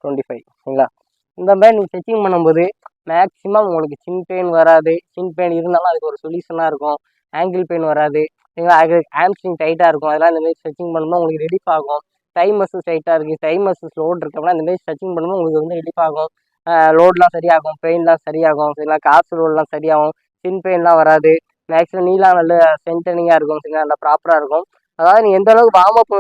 25 சரிங்களா. இந்த மாதிரி நீங்கள் ஸ்ட்ரெச்சிங் பண்ணும்போது மேக்ஸிமம் உங்களுக்கு சின் பெயின் வராது. சின் பெயின் இருந்தாலும் அதுக்கு ஒரு சொல்யூஷனாக இருக்கும். ஆங்கிள் பெயின் வராது சரிங்களா. அது ஹாம்ஸ்ட்ரிங் டைட்டாக இருக்கும், அதெல்லாம் இந்த மாதிரி ஸ்ட்ரெச்சிங் பண்ணும்போது உங்களுக்கு ரிலீஃப் ஆகும். டை மசில்ஸ் டைட்டாக இருக்குது, டை மசில்ஸ் லோட் இருக்கோம்னா இந்த மாதிரி ஸ்ட்ரெச்சிங் பண்ணும்போது உங்களுக்கு வந்து ரிலீஃப் ஆகும். லோட்லாம் சரியாகும், பெயின்லாம் சரியாகும் சரிங்களா. காசு லோட்லாம் சரியாகும், சின் பெயின்லாம் வராது. மேக்ஸிமம் நீலாம் நல்ல ஸ்ட்ரென்தனிங்காக இருக்கும் சரிங்களா, நல்லா ப்ராப்பராக இருக்கும். அதாவது நீங்கள் எந்த அளவுக்கு வார்ம் அப்புக்கு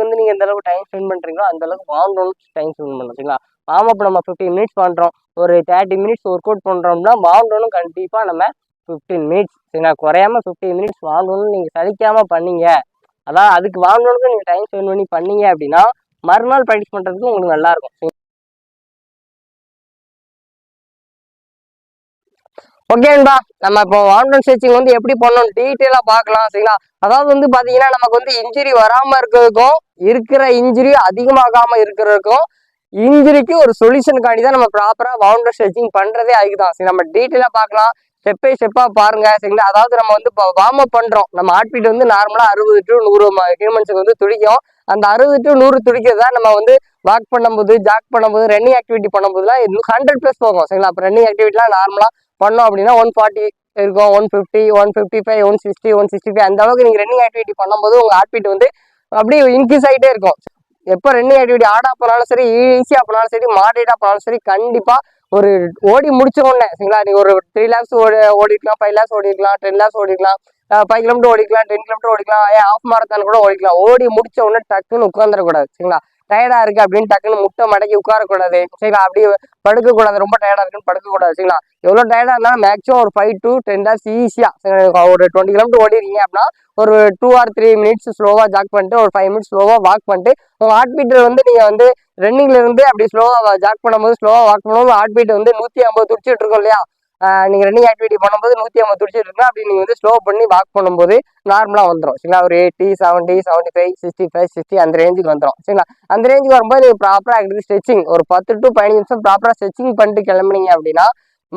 வந்து நீங்கள் எந்த அளவுக்கு டைம் ஸ்பெண்ட் பண்ணுறீங்களோ அந்த அளவுக்கு வார்ம் டவுனுக்கு டைம் ஸ்பெண்ட் பண்ணணும் சரிங்களா. வார்ம் அப் நம்ம 15 மினிட்ஸ் பண்ணுறோம், ஒரு 30 மினிட்ஸ் ஒர்க் அவுட் பண்ணுறோம்னா வார்ம் டவுனும் கண்டிப்பாக நம்ம 15 மினிட்ஸ் சரிங்களா, குறையாம 15 மினிட்ஸ் வார்ம் டவுன் நீங்கள் சலிக்காமல் பண்ணீங்க. அதான் அதுக்கு வார்ம் டவுனுக்கு நீங்கள் டைம் ஸ்பெண்ட் பண்ணி பண்ணீங்க அப்படின்னா மறுநாள் ப்ராக்டிஸ் பண்ணுறதுக்கு உங்களுக்கு நல்லாயிருக்கும். ஓகேங்களா, நம்ம இப்போ வார்ம் டவுன் ஸ்ட்ரெச்சிங் வந்து எப்படி பண்ணணும் டீட்டெயிலாக பார்க்கலாம் சரிங்களா. அதாவது வந்து பார்த்தீங்கன்னா நமக்கு வந்து இன்ஜுரி வராமல் இருக்கிறதுக்கும் இருக்கிற இன்ஜுரி அதிகமாகாமல் இருக்கிறதுக்கும் இன்ஜுரிக்கு ஒரு சொல்யூஷனுக்காண்டி தான் நம்ம ப்ராப்பராக வார்ம் டவுன் ஸ்ட்ரெச்சிங் பண்ணுறதே அதுக்கு தான். சரி, நம்ம டீட்டெயிலாக பார்க்கலாம், ஸ்டெப் பை ஸ்டெப்பாக பாருங்க சரிங்களா. அதாவது நம்ம வந்து இப்போ வார்ம் அப் பண்ணுறோம், நம்ம ஹார்ட் பீட் வந்து நார்மலாக 60 to 100 ஹியூமன்ஸுக்கு வந்து துடிக்கும். அந்த 60 to 100 துடிக்கிறதா நம்ம வந்து வாக் பண்ணும்போது, ஜாக் பண்ணும்போது, ரன்னிங் ஆக்டிவிட்டி பண்ணும்போதுலாம் 100+ போகும் சரிங்களா. அப்போ ரன்னிங் ஆக்டிவிட்டிலாம் நார்மலாக பண்ணோம் அப்படின்னா 140 இருக்கும், 150, 155, 160, 165 அந்த அளவுக்கு நீங்கள் ரன்னிங் ஆக்டிவிட்டி பண்ணும்போது உங்கள் ஹார்ட் பீட் வந்து அப்படியே இன்க்ரீஸ் ஆகிட்டே இருக்கும். எப்போ ரன்னிங் ஆக்டிவிட்டி ஆடாக போனாலும் சரி, ஈஸியாக போனாலும் சரி, மாடரேட்டாக போனாலும் சரி, கண்டிப்பாக ஒரு ஓடி முடிச்ச உடனே சரிங்களா, நீங்கள் ஒரு 3 laps ஓடிக்கலாம், 5 laps ஓடிக்கலாம், 10 laps ஓடிக்கலாம், 5 கிலோமீட்டர் ஓடிக்கலாம், 10 கிலோமீட்டர் ஓடிக்கலாம், ஹாஃப் மாரத்தான் கூட ஓடிக்கலாம். ஓடி முடிச்ச உடனே டக்குன்னு உட்காந்துடக்கூடாது சரிங்களா. டயர்டா இருக்கு அப்படின்னு டக்குன்னு முட்டை மடக்கி உட்காரக்கூடாது சரிங்களா. அப்படி படுக்கக்கூடாது, ரொம்ப டயர்டா இருக்குன்னு படுக்கக்கூடாது சரிங்களா. எவ்வளோ டயர்டா இருந்தாலும் மேக்ஸிமம் ஒரு 5 to 10 laps ஈஸியாக ஒரு 20 கிலோமீட்டர் ஓடிடுறீங்க அப்படின்னா ஒரு 2 or 3 மினிட்ஸ் ஸ்லோவாக ஜாக் பண்ணிட்டு ஒரு 5 மினிட்ஸ் ஸ்லோவாக வாக் பண்ணிட்டு உங்கள் ஹார்ட் பீட் வந்து நீங்கள் வந்து ரன்னிங்ல இருந்து அப்படி ஸ்லோவாக ஜாக் பண்ணும்போது ஸ்லோவாக வாக் பண்ணும்போது ஹார்ட் பீட் வந்து 150 துடிச்சிட்டு இருக்கும் இல்லையா. நீங்கள் ரன்னிங் ஆக்டிவிட்டி பண்ணும்போது 150 துடிச்சிட்டு இருக்கா, அப்படி நீங்கள் வந்து ஸ்லோ பண்ணி வாக் பண்ணும்போது நார்மலாக வந்துடும் சரிங்களா. ஒரு 80, 70, 75, 65, 60 அந்த ரேஞ்சுக்கு வந்துடும் சரிங்களா. அந்த ரேஞ்சுக்கு வரும்போது நீங்கள் ப்ராப்பராக ஆக்டிவிட்டி ஸ்ட்ரெச்சிங் ஒரு 10 to 15 நிமிஷம் ப்ராப்பராக ஸ்ட்ரெச்சிங் பண்ணிட்டு கிளம்புனீங்க அப்படின்னா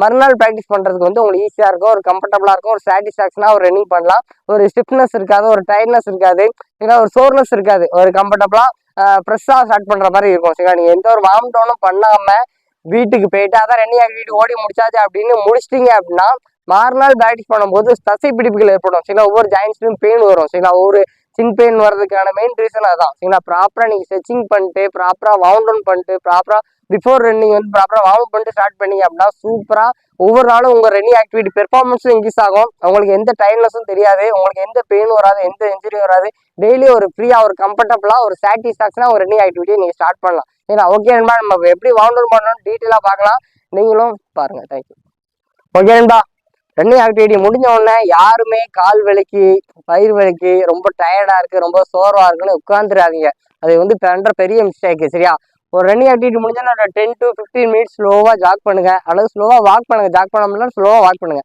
மறுநாள் ப்ராக்டிஸ் பண்ணுறதுக்கு வந்து உங்களுக்கு ஈஸியாக இருக்கும், ஒரு கம்ஃபர்டபுளாக இருக்கும், ஒரு சாட்டிஸ்ஃபேக்ஷனாக ஒரு ரன்னிங் பண்ணலாம். ஒரு ஸ்டிஃப்னஸ் இருக்காது, ஒரு டயர்ட்னஸ் இருக்காது சரிங்களா, ஒரு சோர்னஸ் இருக்காது, ஒரு கம்ஃபர்டபுளாக ஃப்ரெஷ்ஷாக ஸ்டார்ட் பண்ணுற மாதிரி இருக்கும் சரிங்களா. நீங்கள் எந்த ஒரு வார்ம் டவுனும் பண்ணாமல் வீட்டுக்கு போயிட்டு அதான் ரன்னிங் ஆக்டிவிட்டி ஓடி முடிச்சாச்சு அப்படின்னு முடிச்சிட்டிங்க அப்படின்னா மறுநாள் ப்ராக்டிஸ் பண்ணும்போது தசை பிடிப்புகள் ஏற்படும் சரிங்களா. ஒவ்வொரு ஜாயின்ஸ்லையும் பெயின் வரும் சரிங்களா. ஒவ்வொரு சின் பெயின் வர்றதுக்கான மெயின் ரீசன் அதான் சரிங்களா. ப்ராப்பராக நீங்கள் ஸ்ட்ரெச்சிங் பண்ணிட்டு ப்ராப்பராக வார்ம் டவுன் பண்ணிட்டு ப்ராப்பராக பிஃபோர் ரன்னிங் வந்து ப்ராப்பராக வார்ம் பண்ணிட்டு ஸ்டார்ட் பண்ணீங்க அப்படின்னா சூப்பராக ஒவ்வொரு நாளும் உங்கள் ரன்னிங் ஆக்டிவிட்டி பெர்ஃபார்மன்ஸும் இன்க்ரீஸ் ஆகும். உங்களுக்கு எந்த டயர்ட்னஸும் தெரியாது, உங்களுக்கு எந்த பெயினும் வராது, எந்த இன்ஜுரியும் வராது. டெய்லி ஒரு ஃப்ரீயாக ஒரு கம்ஃபர்டபுளாக ஒரு சாட்டிஸ்ஃபேக்ஷனாக ஒரு ரன்னிங் ஆக்டிவிட்டியை நீங்கள் ஸ்டார்ட் பண்ணலாம் சரிங்களா. ஓகே நண்பா, நம்ம எப்படி வார்ம் டவுன் பண்ணணும் டீட்டெயிலாக பார்க்கலாம், நீங்களும் பாருங்கள். தேங்க்யூ. ஓகே நண்பா, ரன்னிங் ஆக்டிவிட்டி முடிஞ்ச உடனே யாருமே கால் வலிக்கு பயிர் வலிக்கு ரொம்ப டயர்டாக இருக்குது ரொம்ப சோர்வாக இருக்குன்னு உட்காந்துடாதீங்க. அது வந்து பண்ணுற பெரிய மிஸ்டேக்கு சரியா. ஒரு ரன்னிங் ஆக்டிவிட்டி முடிஞ்சால் நான் 10 to 15 மினிட்ஸ் ஸ்லோவாக ஜாக் பண்ணுங்க, அல்லது ஸ்லோவாக வாக் பண்ணுங்க. ஜாக் பண்ண முடியல ஸ்லோவாக வாக் பண்ணுங்க.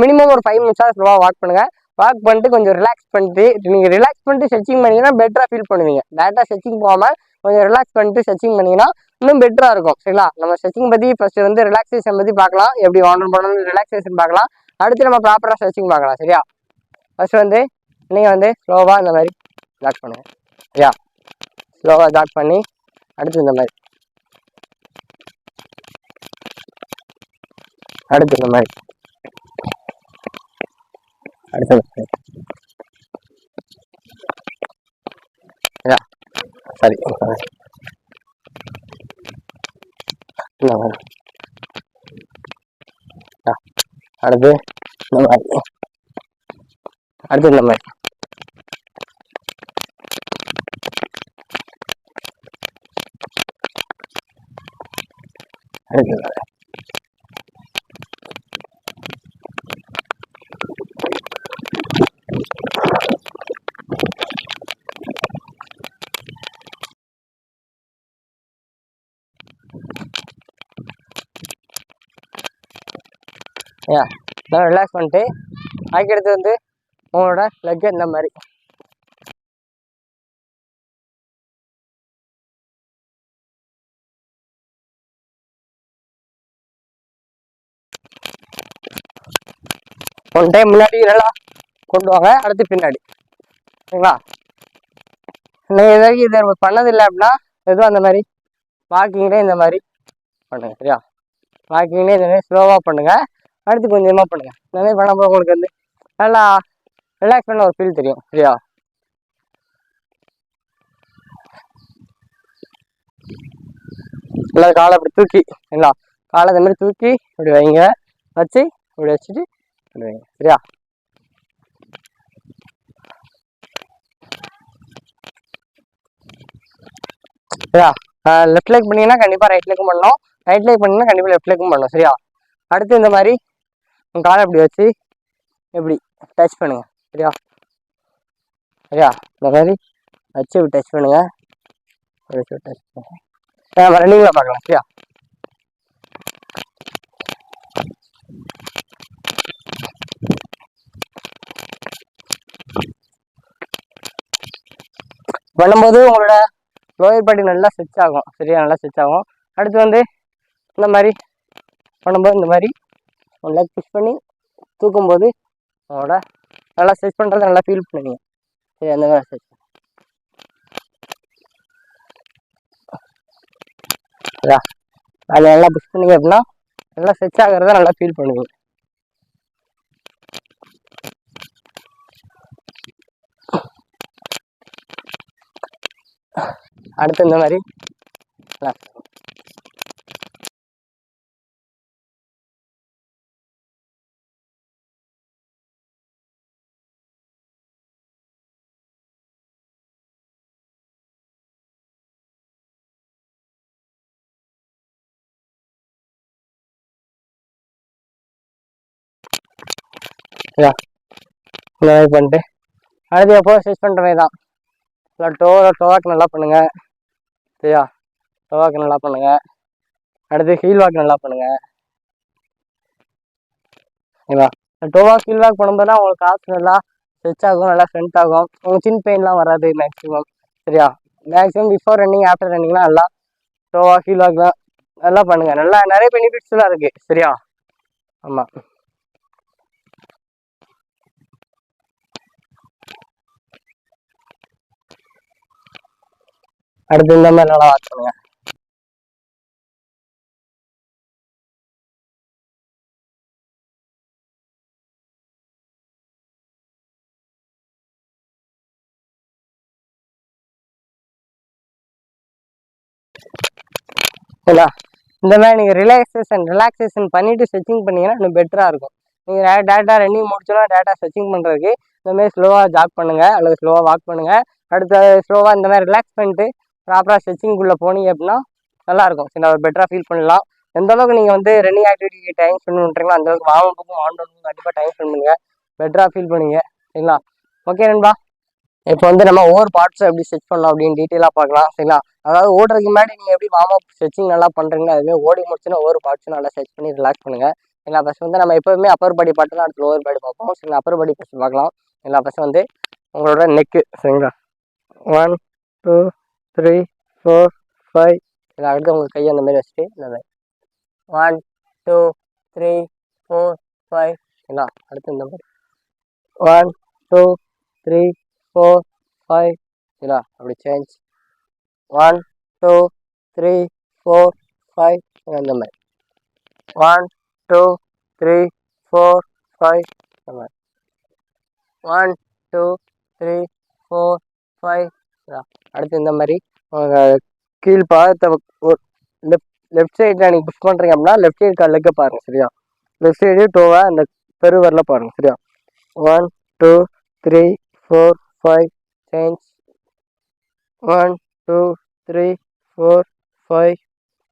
மினிமம் ஒரு 5 மினிட்ஸாக ஸ்லோவாக வாக் பண்ணுங்க. வாக் பண்ணிட்டு கொஞ்சம் ரிலாக்ஸ் பண்ணிட்டு நீங்கள் ரிலாக்ஸ் பண்ணிட்டு ஸ்ட்ரெச்சிங் பண்ணிங்கன்னா பெட்டராக ஃபீல் பண்ணுவீங்க. டேரெக்டாக ஸ்ட்ரெச்சிங் போகாமல் கொஞ்சம் ரிலாக்ஸ் பண்ணிட்டு ஸ்ட்ரெச்சிங் பண்ணிங்கன்னா இன்னும் பெட்டராக இருக்கும் சரிங்களா. நம்ம ஸ்ட்ரெச்சிங் பற்றி ஃபர்ஸ்ட் வந்து ரிலாக்ஸேஷன் பற்றி பார்க்கலாம், எப்படி வார்ம் பண்ணணும் ரிலாக்ஸேஷன் பார்க்கலாம். அடுத்து நம்ம ப்ராப்பராக ஸ்ட்ரெச்சிங் பார்க்கலாம் சரியா. ஃபர்ஸ்ட் வந்து நீங்கள் வந்து ஸ்லோவாக இந்த மாதிரி ஜாக் பண்ணுங்க சரியா. ஸ்லோவாக ஜாக் பண்ணி அடுத்து இந்த மாதிரி, அடுத்து இந்த மாதிரி, அடுத்து சரி இந்த மாதிரி, அடுத்து இந்த மாதிரி, அடுத்து இந்த மாதிரி, அடுத்து இந்த மாதிரி. நான் ரிலாக்ஸ் பண்ணிட்டு அதுக்கடுத்து வந்து உங்களோட லெக்கை இந்த மாதிரி ஒன் டைம் முன்னாடி நல்லா கொண்டு வாங்க, அடுத்து பின்னாடி சரிங்களா. நீங்கள் எதாவது இதை பண்ணதில்லை அப்படின்னா எதுவும் அந்த மாதிரி வாக்கிங்லேயே இந்த மாதிரி பண்ணுங்க சரியா. வாக்கிங்லேயே இந்த மாதிரி ஸ்லோவாக பண்ணுங்க. அடுத்து கொஞ்சமாக பண்ணுங்க. இந்த மாதிரி பண்ணும்போது உங்களுக்கு வந்து நல்லா ரிலாக்ஸ் பண்ண ஒரு ஃபீல் தெரியும் சரியா. நல்லா காலை அப்படி தூக்கி சரிங்களா, காலை இந்த மாதிரி தூக்கி இப்படி வைங்க, வச்சு இப்படி வச்சுட்டு இப்படி வைங்க சரியா. சரியா, லெஃப்ட் லெக் பண்ணீங்கன்னா கண்டிப்பாக ரைட் லெக்கும் பண்ணணும், ரைட் லெக் பண்ணீங்கன்னா கண்டிப்பாக லெஃப்ட் லெக்கும் பண்ணணும் சரியா. அடுத்து இந்த மாதிரி உங்கள் காலை இப்படி வச்சு இப்படி டச் பண்ணுங்க சரியா. சரியா, இந்த மாதிரி வச்சு இப்படி டச் பண்ணுங்க, டச் பண்ணுங்க. நம்ம ரன்னிங்கில் பார்க்கலாம் சரியா. பண்ணும்போது உங்களோட லோயர் பாடி நல்லா ஸ்ட்ரெச் ஆகும் சரியா, நல்லா ஸ்ட்ரெச் ஆகும். அடுத்து வந்து இந்த மாதிரி பண்ணும்போது இந்த மாதிரி லெக் புஷ் பண்ணி தூக்கும்போது உங்களோட நல்லா ஸ்ட்ரெச் பண்ணுறத நல்லா ஃபீல் பண்ணுவீங்க சரி. அந்த மாதிரி ஸ்ட்ரெச் சரியா, அதில் நல்லா புஷ் பண்ணிங்க அப்படின்னா நல்லா ஸ்ட்ரெச் ஆகிறத நல்லா ஃபீல் பண்ணுவீங்க. அடுத்து இந்த மாதிரி சரியா, இந்த மாதிரி பண்ணிட்டு அடுத்து எப்போ ஸ்ட்ரெச் பண்ணுற மாதிரி தான். நல்லா டோவாக்கு நல்லா பண்ணுங்க சரியா, டோவாக்கு நல்லா பண்ணுங்க. அடுத்து ஹீல் வாக் நல்லா பண்ணுங்க சரிங்களா. டோவா ஹீல் வாக் பண்ணும்போதுனா உங்களுக்கு காசு நல்லா ஸ்ட்ரெச் ஆகும், நல்லா ஸ்ட்ரென்த் ஆகும், உங்களுக்கு சின் பெயின்லாம் வராது மேக்ஸிமம் சரியா. மேக்ஸிமம் பிஃபோர் ரன்னிங் ஆஃப்டர் ரன்னிங்லாம் நல்லா டோவா ஹீல் வாக் தான் நல்லா பண்ணுங்க. நல்லா நிறைய பெனிஃபிட்ஸ்லாம் இருக்கு சரியா. ஆமாம், அடுத்து இந்த மாதிரி நல்லா வாக் பண்ணுங்க. சரிங்களா, இந்த மாதிரி நீங்கள் ரிலாக்ஸேஷன் பண்ணிவிட்டு ஸ்ட்ரெச்சிங் பண்ணிங்கன்னா இன்னும் பெட்டராக இருக்கும். நீங்கள் டேட்டா ரன்னிங் முடிச்சோன்னா டேட்டா ஸ்ட்ரெச்சிங் பண்ணுறதுக்கு இந்த மாதிரி ஸ்லோவாக ஜாக் பண்ணுங்கள் அல்லது ஸ்லோவாக வாக் பண்ணுங்கள். அடுத்து ஸ்லோவாக இந்த மாதிரி ரிலாக்ஸ் பண்ணிட்டு ப்ராப்பராக ஸ்ட்ரெச்சிங்குள்ளே போனீங்க அப்படின்னா நல்லாயிருக்கும் சரி. ஒரு பெட்டராக ஃபீல் பண்ணலாம். எந்த அளவுக்கு நீங்கள் வந்து ரன்னிங் ஆக்டிவிட்டிக்கு டைம் ஸ்பெண்ட் பண்ணுறீங்களோ அந்தளவுக்கு வார்ம் அப்புக்கும் கண்டிப்பாக டைம் ஸ்பெண்ட் பண்ணுங்கள், பெட்டராக ஃபீல் பண்ணுங்க சரிங்களா. ஓகே நண்பா, இப்போ வந்து நம்ம ஒவ்வொரு பார்ட்ஸும் எப்படி ஸ்ட்ரெச் பண்ணலாம் அப்படின்னு டீட்டெயிலாக பார்க்கலாம் சரிங்களா. அதாவது ஓடுறதுக்கு முன்னாடி நீங்கள் எப்படி வார்ம் அப் ஸ்ட்ரெச்சிங் நல்லா பண்ணுறீங்களோ அதுமாதிரி ஓடி முடிச்சுன்னா ஒவ்வொரு பார்ட்ஸும் நல்லா ஸ்ட்ரெச் பண்ணி ரிலாக்ஸ் பண்ணுங்கள் சரிங்களா. ஃபஸ்ட் வந்து நம்ம எப்போவுமே அப்பர் பாடி பார்த்து தான் அடுத்து லோவர் பாடி பார்ப்போம் சரிங்களா. அப்பர் பாடி ஃபஸ்ட் பார்க்கலாம் சரிங்களா. ஃபஸ்ட் வந்து உங்களோட நெக்கு சரிங்களா. 1 2 3 4 5 இல்லை. அடுத்து உங்கள் கையை அந்த மாதிரி வச்சுட்டு இந்த மாதிரி 1 2 3 4 5 சரிங்களா. அடுத்து இந்த மாதிரி 1 2 3 4 5 சரிங்களா. அப்படி சேஞ்ச் 1 2 3 4 5 இந்த மாதிரி 1 2 3 4 5 இந்த மாதிரி 1 2 3 4 5 அடுத்து இந்த மாதிரி கீழ் பாதத்தை லெஃப்ட் சைடில் நீங்கள் புஷ் பண்ணுறீங்க அப்படின்னா லெஃப்ட் சைடு லெக்கை பாருங்கள் சரியா. லெஃப்ட் சைடு டோவை அந்த பெருவரில் பாருங்கள் சரியா. 1 2 3 4 5 சேஞ்ச் 1 2 3 4 5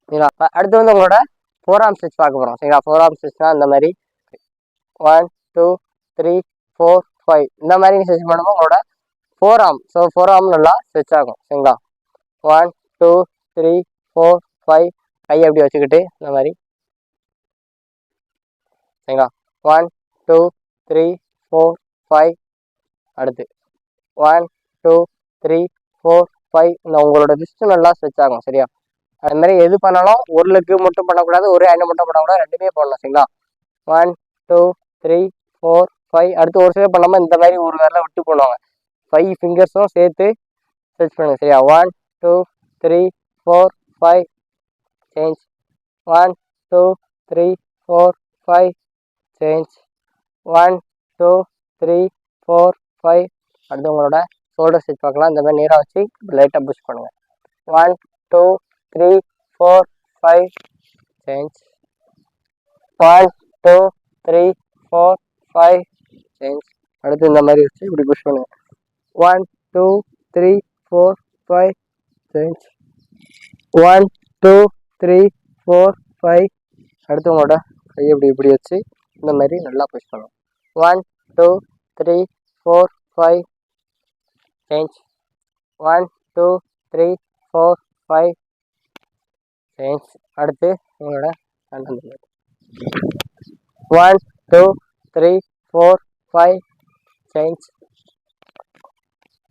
சரிங்களா. அடுத்து வந்து உங்களோட ஃபோர் ஆர்ம் ஸ்ட்ரெச் பார்க்க போகிறோம் சரிங்களா. ஃபோர் ஆர்ம் ஸ்ட்ரெச்னா இந்த மாதிரி 1 2 3 4 5 இந்த மாதிரி ஸ்ட்ரெச் பண்ணும்போது உங்களோட ஃபோர் ஆர்ம் நல்லா ஸ்ட்ரெச் ஆகும் சரிங்களா. 1 2 3 4 5 கையை எப்படி வச்சுக்கிட்டு இந்த மாதிரி சரிங்களா. 1 2 3 4 5 அடுத்து 1 2 3 4 5 இந்த உங்களோட ரிஸ்ட் நல்லா ஸ்ட்ரெச் ஆகும் சரியா. அது மாதிரி எது பண்ணாலும் ஒரு லெக்கு மட்டும் பண்ணக்கூடாது, ஒரு ஹேண்டு மட்டும் பண்ணக்கூடாது, ரெண்டுமே பண்ணலாம் சரிங்களா. 1 2 3 4 5 அடுத்து ஒரு சிலர் பண்ணாமல் இந்த மாதிரி ஒரு வேலை விட்டு பண்ணுவாங்க. 5 ஃபிங்கர்ஸும் சேர்த்து ஸ்ட்ரெச் பண்ணுங்க சரியா. 1 2 3 4 5 சேஞ்ச் 1 2 3 4 5 சேஞ்ச் 1 2 3 4 5. அடுத்து உங்களோட ஷோல்டர் ஸ்ட்ரெச் பார்க்கலாம். இந்த மாதிரி நேராக வச்சு லைட்டாக புஷ் பண்ணுங்கள். 1 2 3 4 5 சேஞ்ச் 1 2 3 4 5 சேஞ்ச். அடுத்து இந்த மாதிரி வச்சு இப்படி புஷ் பண்ணுங்கள். 1 2 3 4 5 சேஞ்ச் 1 2 3 4 5. அடுத்து உங்களோட கையை இப்படி வச்சு இந்த மாதிரி நல்லா புஷ் பண்ணும். 1 2 3 4 5 சேஞ்ச் 1 2 3 4 5 சேஞ்ச். அடுத்து உங்களோட 1 2 3 4 5 சேஞ்ச்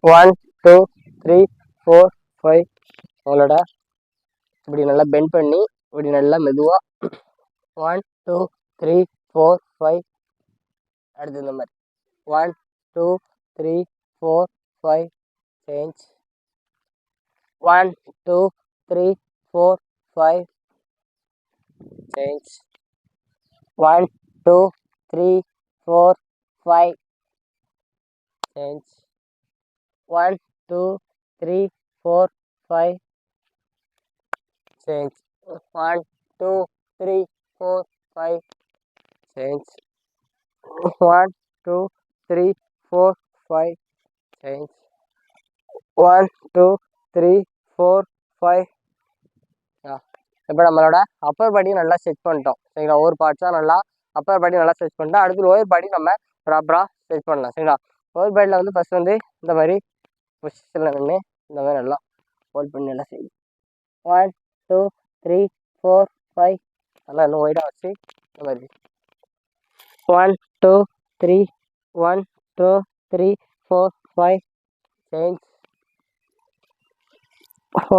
1 2 3 4 5. உங்களோட இப்படி நல்லா பெண்ட் பண்ணி இப்படி நல்லா மெதுவாக 1 2 3 4 5. அடுத்து இந்த மாதிரி 1 2 3 4 5 change 1 2 3 4 5 change 1 2 3 4 5 change 1 2 3 4 5 change 1 2 3 4 5 change 1 2 3 4 5 change 1 2 3 4 5. இப்போ நம்மளோட அப்பர் பாடி நல்லா ஸ்ட்ரெச் பண்ணிட்டோம் சரிங்களா. ஒவ்வொரு பார்ட்ஸாக நல்லா அப்பர் பாடி நல்லா ஸ்ட்ரெச் பண்ணிட்டோம். அடுத்து லோயர் பாடி நம்ம ப்ராப்பராக ஸ்ட்ரெச் பண்ணலாம் சரிங்களா. லோயர் பாடியில் வந்து ஃபஸ்ட் வந்து இந்த மாதிரி பொசிஷனில் நின்று இந்த மாதிரி நல்லா ஹோல்ட் பண்ணி நல்லா செய்யும். 1 2 3 4 5. நல்லா இன்னும் ஒய்டாக வச்சு இந்த மாதிரி 1 2 3 1 2 3 4 5 சேஞ்ச்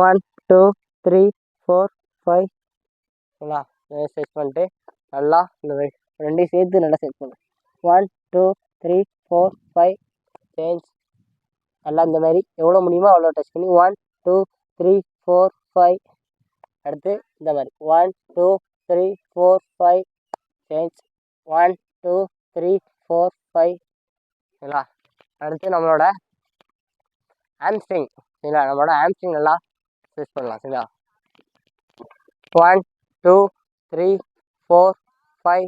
1 2 3 4 5. சரிங்களா. ஸ்ட்ரெச் பண்ணிட்டு நல்லா இந்த மாதிரி ரெண்டையும் சேர்த்து நல்லா ஸ்ட்ரெச் பண்ணு. 1 2 3 4 5 சேஞ்ச். நல்லா இந்த மாதிரி எவ்வளோ முடியுமோ அவ்வளோ டச் பண்ணி 1 2 3 4 5. அடுத்து இந்த மாதிரி 1 2 3 4 5 சேஞ்ச் 1 2 3 4 5. சரிங்களா. அடுத்து நம்மளோட ஹாம்ஸ்ட்ரிங் சரிங்களா. நம்மளோட ஹாம்ஸ்ட்ரிங் நல்லா ஸ்ட்ரெச் பண்ணலாம் சரிங்களா. 1 2 3 4 5.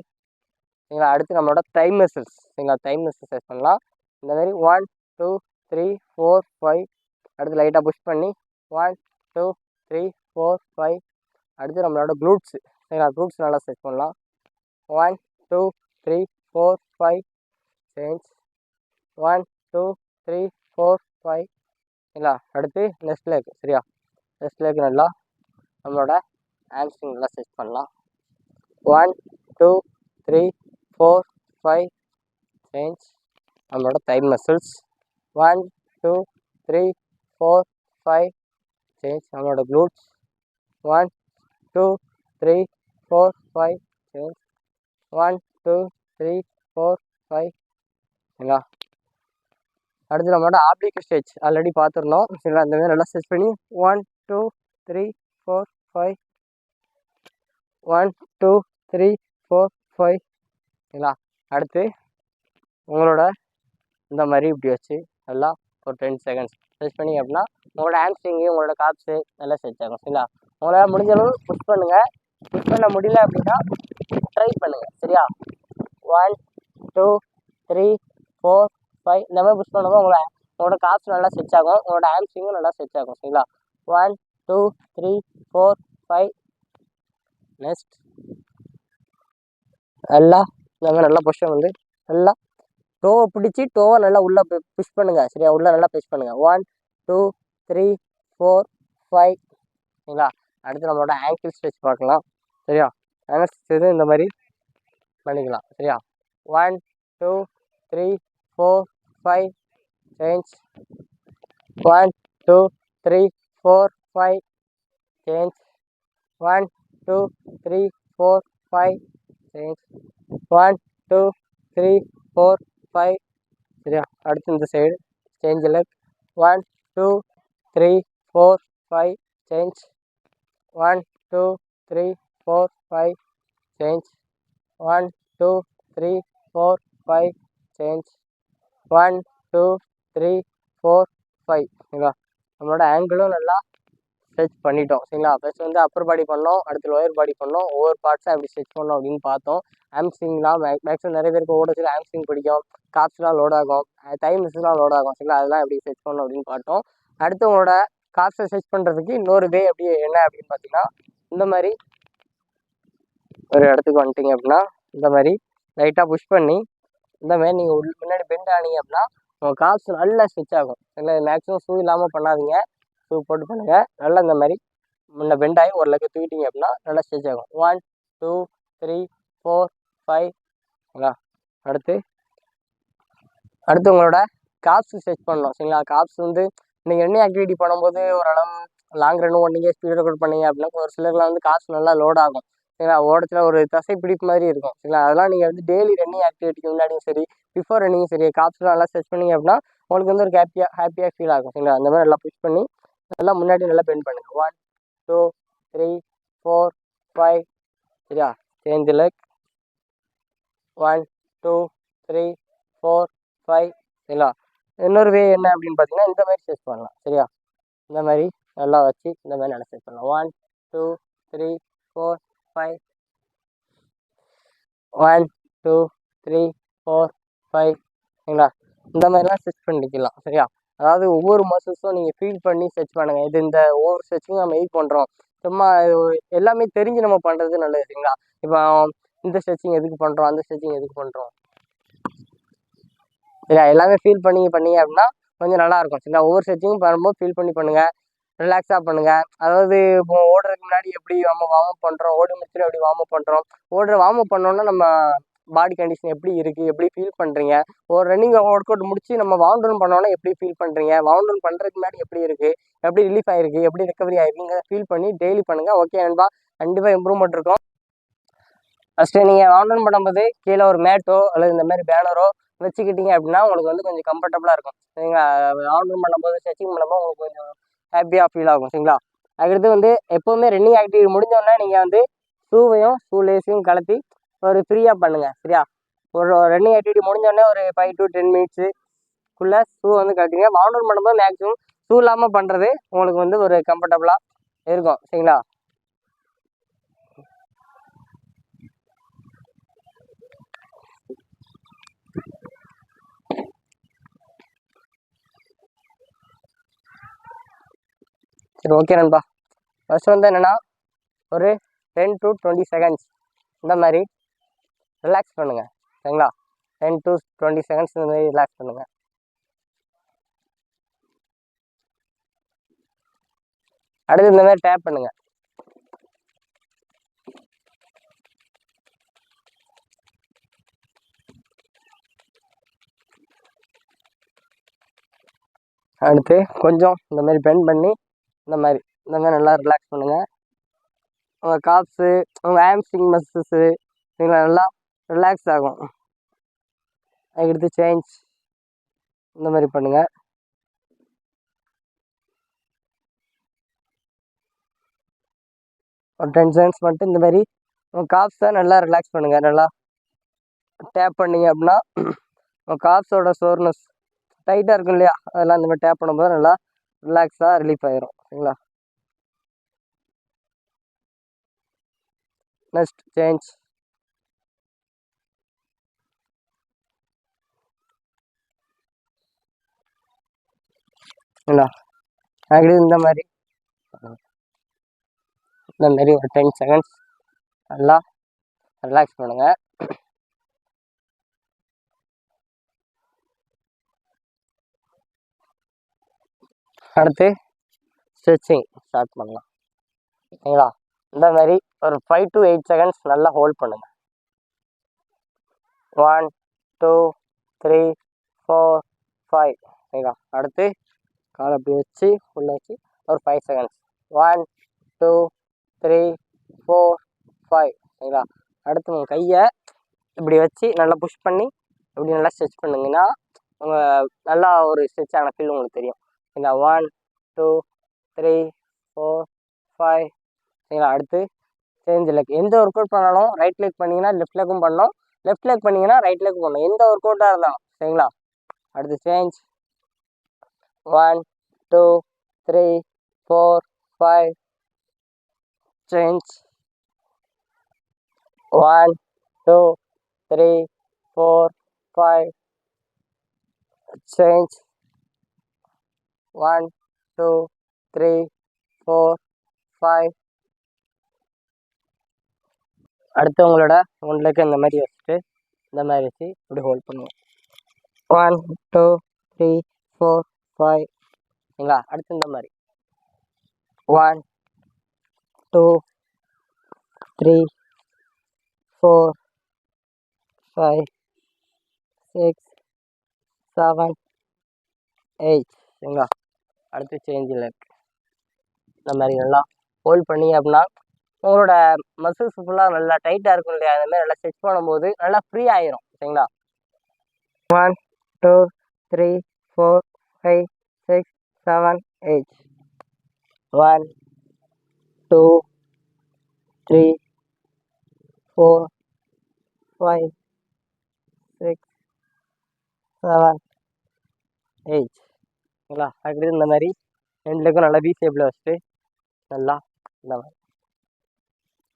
சரிங்களா. அடுத்து நம்மளோட தை மசில்ஸ் சரிங்களா. தை மசில்ஸ் ஸ்ட்ரெச் பண்ணலாம் இந்த மாதிரி 1 2 3 4 5. அடுத்து லைட்டாக புஷ் பண்ணி 1 2 3 4 5. அடுத்து நம்மளோட க்ளூட்ஸ் சரிங்களா. க்ளூட்ஸ் நல்லா ஸ்ட்ரெச் பண்ணலாம் 1 2 3 4 5 சேஞ்ச் 1 2 3 4 5. சரிங்களா. அடுத்து லெஃப்ட் லெக் சரியா. லெஃப்ட் லெக் நல்லா நம்மளோட ஹாம்ஸ்ட்ரிங் நல்லா ஸ்ட்ரெச் பண்ணலாம் 1 2 3 4 5 சேஞ்ச். நம்மளோட தை மசில்ஸ் 1 2 3 4 5 சேஞ்ச். நம்மளோட க்ளூட்ஸ் 1 2 3 4 5 சேஞ்ச் 1 2 3 4 5. சரிங்களா. அடுத்து நம்மளோட ஆப்ளிக் ஸ்ட்ரெச் ஆல்ரெடி பார்த்துருந்தோம் சரிங்களா. இந்த மாதிரி நல்லா ஸ்ட்ரெச் பண்ணி 1 2 3 4 5 1 2 3 4 5. சரிங்களா. அடுத்து உங்களோட இந்த மாதிரி இப்படி வச்சு நல்லா ஒரு 10 செகண்ட்ஸ் ஸ்ட்ரெச் பண்ணி அப்படின்னா உங்களோட ஹாம்ஸ்ட்ரிங்கு உங்களோட காப்ஸு நல்லா ஸ்ட்ரெச் ஆகும் சரிங்களா. உங்களால் முடிஞ்ச அளவு புஷ் பண்ணுங்கள். புஷ் பண்ண முடியல அப்படின்னா ட்ரை பண்ணுங்கள் சரியா. 1 2 3 4 5. இந்த மாதிரி புஷ் பண்ணும்போது உங்களோட காப்ஸ் நல்லா ஸ்ட்ரெச் ஆகும். உங்களோட ஹாம்ஸ்ட்ரிங்கும் நல்லா ஸ்ட்ரெச் ஆகும் சரிங்களா. 1 2 3 4 5. நெக்ஸ்ட் நல்லா இந்த மாதிரி நல்லா பொசிஷன் வந்து நல்லா டோவை பிடிச்சி டோவை நல்லா உள்ளே புஷ் பண்ணுங்கள் சரியா. உள்ளே நல்லா புஷ் பண்ணுங்கள் 1 2 3 4 5. சரிங்களா. அடுத்து நம்மளோட ஆங்கிள் ஸ்ட்ரெச் பார்க்கலாம் சரியா. ஆங்கிள் ஸ்ட்ரெச் இந்த மாதிரி பண்ணிக்கலாம் சரியா. 1 2 3 4 5 சேஞ்ச் 1 2 3 4 5 சேஞ்ச் 1 2 3 4 5 சேஞ்ச் 1 2 3 4 5. சரியா. அடுத்து இந்த side change leg 1 2 3 4 5 change 1 2 3 4 5 change 1 2 3 4 5 change 1 2 3 4 5 சரிங்களா. நம்மளோட ஆங்கிளும் நல்லா ஸ்ட்ரெச் பண்ணிட்டோம் சரிங்களா. ஃபர்ஸ்ட் வந்து அப்பர் பாடி பண்ணோம், அடுத்து லோயர் பாடி பண்ணோம், ஒவ்வொரு பார்ட்ஸாக எப்படி ஸ்ட்ரெச் பண்ணோம் அப்படின்னு பார்த்தோம். ஹாம்ஸ்ட்ரிங்லாம் மேக்ஸிமம் நிறைய பேருக்கு ஓடச்சில் ஹாம்ஸ்ட்ரிங் பிடிக்கும், காப்ஸ்லாம் லோட் ஆகும், தை மிஸ்லாம் லோட் ஆகும் சரிங்களா. அதெல்லாம் எப்படி ஸ்ட்ரெச் பண்ணோம் அப்படின்னு பார்த்தோம். அடுத்து உங்களோட காப்ஸை ஸ்ட்ரெச் பண்ணுறதுக்கு இன்னொரு வே எப்படி என்ன அப்படின்னு பார்த்தீங்கன்னா, இந்த மாதிரி ஒரு இடத்துக்கு வந்துட்டீங்க அப்படின்னா இந்த மாதிரி லைட்டாக புஷ் பண்ணி இந்த மாதிரி நீங்கள் முன்னாடி பெண்ட் ஆனீங்க அப்படின்னா உங்கள் காப்ஸ் நல்லா ஸ்ட்ரெச் ஆகும் சரிங்களா. மேக்ஸிமம் ஷூ இல்லாமல் பண்ணாதீங்க, ஷூ போட்டு பண்ணுங்கள். நல்லா இந்த மாதிரி முன்ன பெண்ட் ஆகி ஒரு லெக்கு தூக்கிட்டீங்க அப்படின்னா நல்லா ஸ்ட்ரெச் ஆகும். 1 2 3 4 5 சரிங்களா. அடுத்து உங்களோட காப்ஸ் ஸ்ட்ரெச் பண்ணணும் சரிங்களா. காப்ஸ் வந்து நீங்கள் என்ன ஆக்டிவிட்டி பண்ணும்போது ஓரளவு லாங் ரன் ஓடினீங்க, ஸ்பீட் ரெக்கார்ட் பண்ணீங்க அப்படின்னா ஒரு சிலர்லாம் வந்து காப்ஸ் நல்லா லோட் ஆகும் சரிங்களா. ஓடத்தில் ஒரு தசை பிடிப்பு மாதிரி இருக்கும் சரிங்களா. அதெல்லாம் நீங்கள் வந்து டெய்லி ரன்னிங் ஆக்டிவிட்டிக்கு முன்னாடியும் சரி பிஃபோர் ரன்னிங்கும் சரி காப்ஸ்லாம் நல்லா ஸ்ட்ரெச் பண்ணிங்க அப்படின்னா உங்களுக்கு வந்து ஒரு ஹாப்பியாக ஃபீல் ஆகும் சரிங்களா. அந்த மாதிரி நல்லா புஷ் பண்ணி நல்லா முன்னாடி நல்லா பெண்ட் பண்ணுங்கள். 1 2 3 4 5 சரியா. சேஞ்ச் லெக் 1 2 3 4 5 சரிங்களா. இன்னொரு வே என்ன அப்படின்னு பார்த்தீங்கன்னா இந்த மாதிரி ஸ்ட்ரெச் பண்ணலாம் சரியா. இந்த மாதிரி நல்லா வச்சு இந்த மாதிரி நல்லா ஸ்ட்ரெச் பண்ணலாம். 1 2 3 4 5 1 2 3 4 5 சரிங்களா. இந்த மாதிரிலாம் ஸ்ட்ரெச் பண்ணிக்கலாம் சரியா. அதாவது ஒவ்வொரு மசில்ஸும் நீங்கள் ஃபீல் பண்ணி ஸ்ட்ரெச் பண்ணுங்கள். இது இந்த ஒவ்வொரு ஸ்ட்ரெச்சும் நம்ம எயிட் பண்ணுறோம் சும்மா எல்லாமே தெரிஞ்சு நம்ம பண்ணுறது நல்லது சரிங்களா. இப்போ இந்த ஸ்ட்ரெச்சிங் எதுக்கு பண்ணுறோம், அந்த ஸ்ட்ரெச்சிங் எதுக்கு பண்ணுறோம் சரியா. எல்லாமே ஃபீல் பண்ணீங்க அப்படின்னா கொஞ்சம் நல்லாயிருக்கும் சரிங்களா. ஒவ்வொரு ஸ்ட்ரெச்சிங்கும் பண்ணும்போது ஃபீல் பண்ணி பண்ணுங்கள், ரிலாக்ஸாக பண்ணுங்கள். அதாவது இப்போ ஓடுறதுக்கு முன்னாடி எப்படி நம்ம வார்ம் அப் பண்ணுறோம், ஓடி முடிச்சுட்டு எப்படி வார்ம் அப் பண்ணுறோம், வார்ம் அப் பண்ணோன்னா நம்ம பாடி கண்டிஷன் எப்படி இருக்குது, எப்படி ஃபீல் பண்ணுறீங்க, ஒரு ரன்னிங் ஒர்க் அவுட் முடிச்சு நம்ம வார்ம் டவுன் பண்ணோன்னா எப்படி ஃபீல் பண்ணுறீங்க, வார்ம் டவுன் பண்ணுறதுக்கு முன்னாடி எப்படி இருக்குது, எப்படி ரிலீஃப் ஆகிருக்கு, எப்படி ரெக்கவரி ஆகிருக்குங்க ஃபீல் பண்ணி டெய்லி பண்ணுங்கள். ஓகே நண்பா, கண்டிப்பாக இம்ப்ரூவ்மெண்ட் இருக்கும். ஃபஸ்ட்டு நீங்கள் வார்ம் டவுன் பண்ணும்போது கீழே ஒரு மேட்டோ அல்லது இந்த மாதிரி பேனரோ வச்சுக்கிட்டீங்க அப்படின்னா உங்களுக்கு வந்து கொஞ்சம் கம்ஃபர்டபுளாக இருக்கும் சரிங்களா. வார்ம் டவுன் பண்ணும்போது ஸ்ட்ரெச்சிங் பண்ணும்போது உங்களுக்கு கொஞ்சம் ஹாப்பியாக ஃபீல் ஆகும் சரிங்களா. அதுக்கடுத்து வந்து எப்போவுமே ரன்னிங் ஆக்டிவிட்டி முடிஞ்சோடனே நீங்கள் வந்து ஷூவையும் ஷூலேஸையும் கலத்தி ஒரு ஃப்ரீயாக பண்ணுங்கள் சரியா. ஒரு ரன்னிங் ஆக்டிவிட்டி முடிஞ்சோடனே ஒரு 5 to 10 மினிட்ஸுக்குள்ளே ஷூ வந்து கழட்டிங்க. வார்ம் டவுன் பண்ணும்போது மேக்ஸிமம் ஷூ இல்லாமல் பண்ணுறது உங்களுக்கு வந்து ஒரு கம்ஃபர்டபுளாக இருக்கும் சரிங்களா. சரி ஓகே நண்பா. ஃபர்ஸ்ட் வந்து என்னென்னா ஒரு 10 to 20 செகண்ட்ஸ் இந்த மாதிரி ரிலாக்ஸ் பண்ணுங்கள் சரிங்களா. 10 to 20 செகண்ட்ஸ் இந்த மாதிரி ரிலாக்ஸ் பண்ணுங்கள். அடுத்து இந்த மாதிரி டேப் பண்ணுங்கள். அடுத்து கொஞ்சம் இந்த மாதிரி பெண்ட் பண்ணி இந்த மாதிரி நல்லா ரிலாக்ஸ் பண்ணுங்கள். உங்கள் காப்ஸு உங்கள் ஹாம்ஸ்ட்ரிங் மசில்ஸு நல்லா ரிலாக்ஸ் ஆகும். அதுக்கடுத்து சேஞ்ச் இந்த மாதிரி பண்ணுங்கள். ஒரு 10 செகண்ட்ஸ் மட்டும் இந்த மாதிரி உங்கள் காப்ஸை நல்லா ரிலாக்ஸ் பண்ணுங்கள். நல்லா டேப் பண்ணிங்க அப்படின்னா உங்கள் காப்ஸோட சோர்னஸ் டைட்டாக இருக்கும் இல்லையா, அதெல்லாம் இந்த மாதிரி டேப் பண்ணும்போது நல்லா ரிலாக்ஸாக ரிலீஃப் ஆகிரும் சரிங்களா. நெக்ஸ்ட் சேஞ்ச் சரிங்களா. அதுக்கு இந்த மாதிரி ஒரு 10 செகண்ட்ஸ் நல்லா ரிலாக்ஸ் பண்ணுங்கள். அடுத்து ஸ்ட்ரெச்சிங் ஸ்டார்ட் பண்ணலாம் சரிங்களா. இந்த மாதிரி ஒரு 5 to 8 செகண்ட்ஸ் நல்லா ஹோல்ட் பண்ணுங்கள். 1 2 3 4 5 சரிங்களா. அடுத்து காலை அப்படி வச்சு உள்ளே வச்சு ஒரு 5 செகண்ட்ஸ் 1 2 3 4 5 சரிங்களா. அடுத்து உங்கள் கையை இப்படி வச்சு நல்லா புஷ் பண்ணி இப்படி நல்லா ஸ்ட்ரெச் பண்ணுங்கன்னா உங்கள் நல்லா ஒரு ஸ்ட்ரெச் ஆன ஃபீல் உங்களுக்கு தெரியும் சரிங்களா. 1 2 3 4 5 சரிங்களா. அடுத்து சேஞ்ச் லெக். எந்த ஒர்க் அவுட் பண்ணாலும் ரைட் லெக் பண்ணிங்கன்னா லெஃப்ட் லெக்கும் பண்ணணும், லெஃப்ட் லெக் பண்ணிங்கன்னா ரைட் லெக் பண்ணணும், எந்த ஒர்க் அவுட்டாக இருந்தாலும். சரிங்களா? அடுத்து சேஞ்ச் 1 2 3 4 5. சேஞ்ச் 1 2 3 4 5. சேஞ்ச் 1 2 3 4 5. அடுத்து உங்களோட ஒன் லெக் இந்த மாதிரி வச்சுட்டு இந்த மாதிரி வச்சு இப்படி ஹோல்ட் பண்ணுவோம். 1 2 3 4 5. சரிங்களா? அடுத்து இந்த மாதிரி 1 2 3 4 5 6 7 8. சரிங்களா? அடுத்து சேஞ்ச் லெக் இந்த மாதிரி நல்லா ஹோல்ட் பண்ணிங்க அப்படின்னா உங்களோட மசில்ஸ் ஃபுல்லாக நல்லா டைட்டாக இருக்கும் இல்லையா, அந்த மாதிரி நல்லா ஸ்ட்ரெச் பண்ணும்போது நல்லா ஃப்ரீ ஆயிரும். சரிங்களா? 1 2 3 4 5 6 7 8. 1 2 3 4 5 6 7 8. சரிங்களா? அதுக்கு இந்த மாதிரி ரெண்டு லெக்கும் நல்லா வி ஷேப்பில் வச்சுட்டு நல்லா இந்த மாதிரி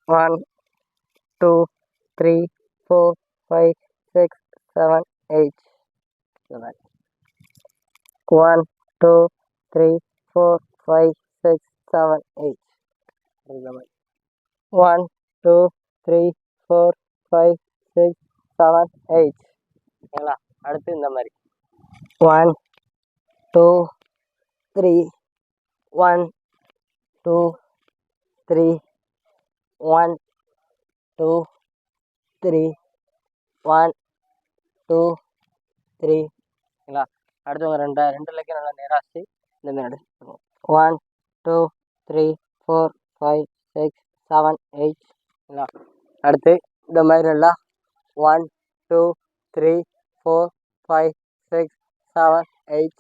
1 2 3 4 5 6 7 8. இந்த மாதிரி 1 2 3 4 5 6 7 8. இந்த மாதிரி 1 2 3 4 5 6 7 8. சரிங்களா? அடுத்து இந்த மாதிரி 1 2 3 1 2 3 1 2 3 1 2 3. சரிங்களா? அடுத்தவங்க ரெண்டு லெக்கையும் நல்லா நேராக வச்சு இந்த மாதிரி 1 2 3 4 5 6 7 8. சரிங்களா? அடுத்து இந்த மாதிரி நல்லா 1 2 3 4 5 6 7 8.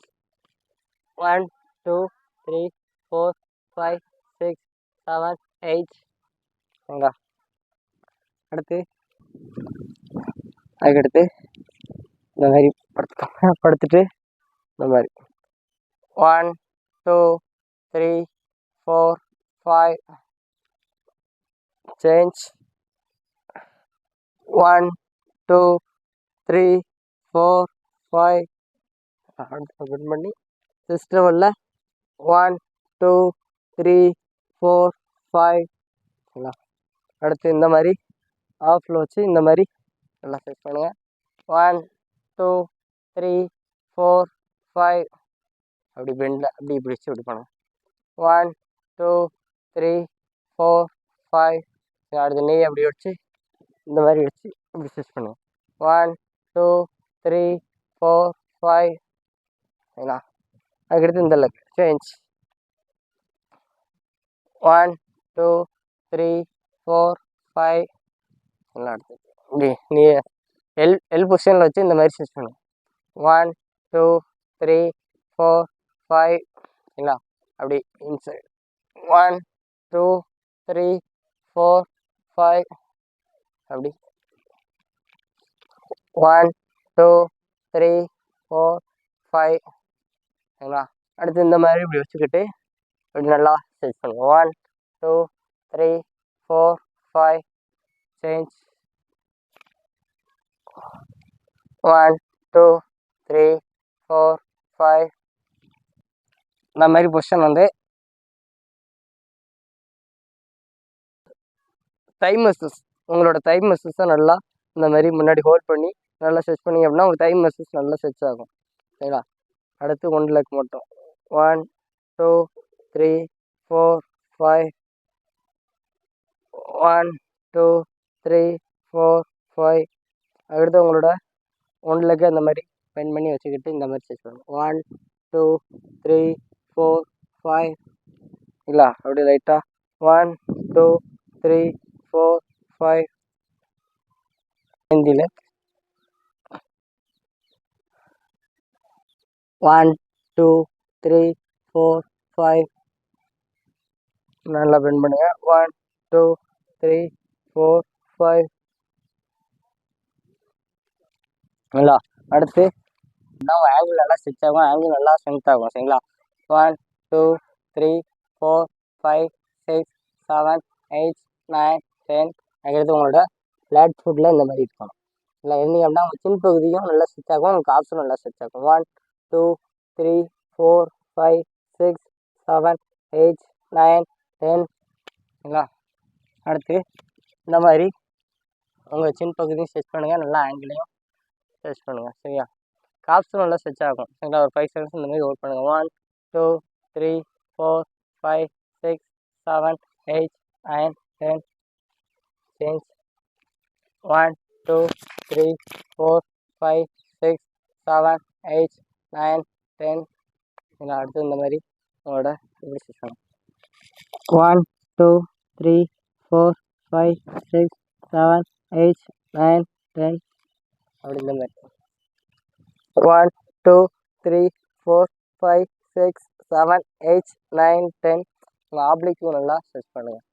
1 2 3 4 5 6 7 8. சரிங்களா? அடுத்து அதுக்கடுத்து இந்த மாதிரி படுத்துட்டு இந்த மாதிரி 1 2 3 4 5. சேஞ்ச் 1 2 3 4 5. அடுத்து பண்ணி சிஸ்டமில் 1 2 3 4 5. அடுத்து இந்த மாதிரி ஆஃபில் வச்சு இந்த மாதிரி நல்லா செட் பண்ணுங்க. 1 2 3 4 5. அப்படி பெண்டில் அப்படி இப்படி வச்சு இப்படி பண்ணுங்க. 1 2 3 4 5. அடுத்து நெய் அப்படி வச்சு இந்த மாதிரி வச்சு இப்படி ஸ்டிச் பண்ணுங்க. 1 2 3 4 5. சரிங்களா? அதுக்கடுத்து இந்த லெக் சேஞ்ச் 1 2 3 4 5. நல்லா அடுத்து இப்படி நீ எல் பொசிஷனில் வச்சு இந்த மாதிரி ஸ்டிச் பண்ணுங்க. 1 2 3 4 5. சரிங்களா? அப்படி இன்சைட் 1 2 3 4 5. அப்படி 1 2 3 4 5. சரிங்களா? அடுத்து இந்த மாதிரி இப்படி வச்சுக்கிட்டு இப்படி நல்லா ஸ்டிச் பண்ணுங்க. 1 2 3 4 5. சேஞ்ச் 1 2 3 4 5. இந்த மாதிரி பொசிஷன் வந்து தை மசில்ஸ், உங்களோட தை மசில்ஸை நல்லா இந்த மாதிரி முன்னாடி ஹோல்ட் பண்ணி நல்லா ஸ்ட்ரெச் பண்ணிங்க அப்படின்னா உங்கள் தை மசில்ஸ் நல்லா ஸ்ட்ரெச் ஆகும். சரிங்களா? அடுத்து ஒன் லெக் மட்டும் 1 2 3 4 5. 1 2 3 4 5. அடுத்து உங்களோட ஒன் லெக்கை இந்த மாதிரி பெண்ட் பண்ணி வச்சுக்கிட்டு இந்த மாதிரி ஸ்ட்ரெச் பண்ணுங்க. 1 2 3 4 5. இல்லை அப்படி லைட்டாக 1 2 3 4 5. ஹிந்தியில் 1 2 3 4 5. நல்லா பெண்ட் பண்ணுங்க. 1 2 3 4 5 சரிங்களா. அடுத்து நம்ம ஆங்கிள் நல்லா ஸ்ட்ரெச் ஆகும், ஆங்கிள் நல்லா ஸ்ட்ரென்த் ஆகும் சரிங்களா. 1 2 3 4 5 6 7 8 9 10. அதுக்கடுத்து உங்களோட ஃப்ளாட் ஃபுட்டில் இந்த மாதிரி இருக்கணும் இல்லை இருந்தீங்க அப்படின்னா உங்கள் சின் பகுதியும் நல்லா ஸ்ட்ரெச் ஆகும், உங்களுக்கு காப்ஸும் நல்லா ஸ்ட்ரெச் ஆகும். 1 2 3 4 5 6 7 8 9 10 சரிங்களா. அடுத்து இந்த மாதிரி உங்கள் சின் பகுதியும் ஸ்ட்ரெச் பண்ணுங்கள், நல்லா ஆங்கிளையும் ஸ்ட்ரெச் பண்ணுங்கள் சரியா. காப்ஸும் நல்லா ஸ்ட்ரெச் ஆகும் சரிங்களா. ஒரு 5 செகண்ட்ஸ் இந்த மாதிரி ஹோல்ட் பண்ணுங்கள். 1 2 3 4 5 6 7 8 9 10. சேஞ்ச் 1 2 3 4 5 6 7 8 9 10. சரிங்களா. அடுத்து இந்த மாதிரி உங்களோட இப்படி ஸ்ட்ரெச் பண்ணுங்க. 1 2 3 4 5 6 7 8 9 10. அப்படி இந்த மாதிரி 1 2 3 4 5 6 7 8 9 10. உங்கள் ஆப்ளிக்கும் நல்லா ஸ்ட்ரெச் பண்ணுங்கள்.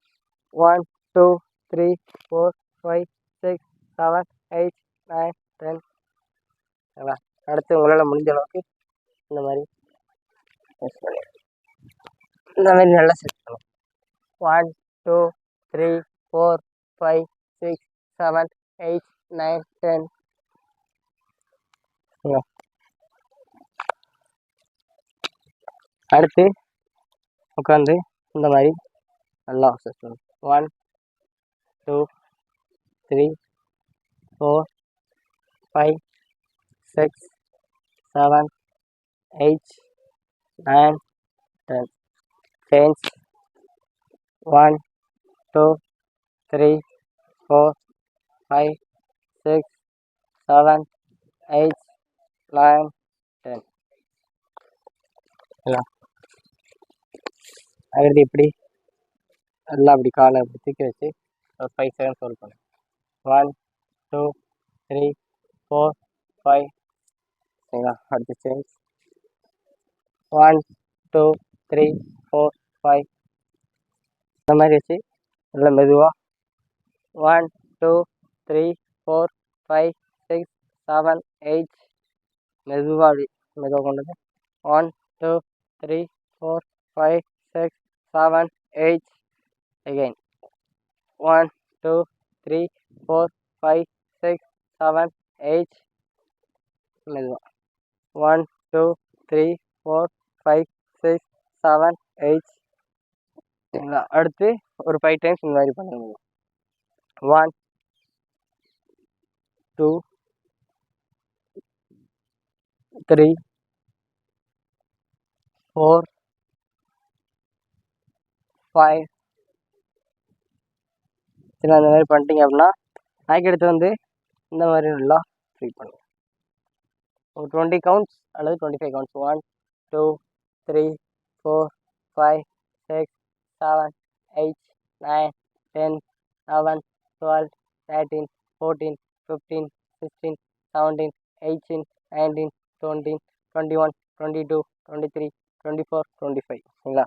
1 2 3 4 5 6 7 8 9 10. சரிங்களா. அடுத்து உங்களால் முடிஞ்ச அளவுக்கு இந்த மாதிரி ஸ்ட்ரெச் பண்ணி இந்த மாதிரி நல்லா ஸ்ட்ரெச் பண்ணுங்கள். 1 2 3 4 5 6 7 8 9 10. அடுத்து உட்காந்து இந்த மாதிரி நல்லா ஸ்ட்ரெச் பண்ணுங்கள். 1 2 3 4 5 6 7 8 9 10. Change 1 2 3 4 5 6 7 8 9 10. அடுத்து இப்படி எல்லாம் அப்படி காலை அப்படி தூக்கி வச்சு ஒரு 5 செகண்ட்ஸ் ஹோல்ட் பண்ணுங்க. 1 2 3 4 5 சரிங்களா. அடுத்து சேஞ்ச் 1 2 3 4 5 இந்த மாதிரி வச்சு நல்லா மெதுவாக 1 2 3 4 5 6 7 8 மெதுவாக அப்படி மெதுவாக கொண்டது 1 2 3 4 5 6 7 8 again 1 2 3 4 5 6 7 8 மெதுவாக 1 2 3 4 5 6 7 8 சரிங்களா. அடுத்து ஒரு 5 டைம்ஸ் இந்த மாதிரி பண்ணுங்க. 1 2 3 4 5 சரி அந்த மாதிரி பண்ணிட்டீங்க அப்படின்னா அதுக்கடுத்து வந்து இந்த மாதிரி நல்லா ஃப்ரீ பண்ணுங்க. ஒரு 20 கவுண்ட்ஸ் அல்லது 25 கவுண்ட்ஸ் 1 2 3 4 5 6 7 8 9 10 11 12 13 14 15 16 17 18 19 20 21 22 23 24 25 சரிங்களா.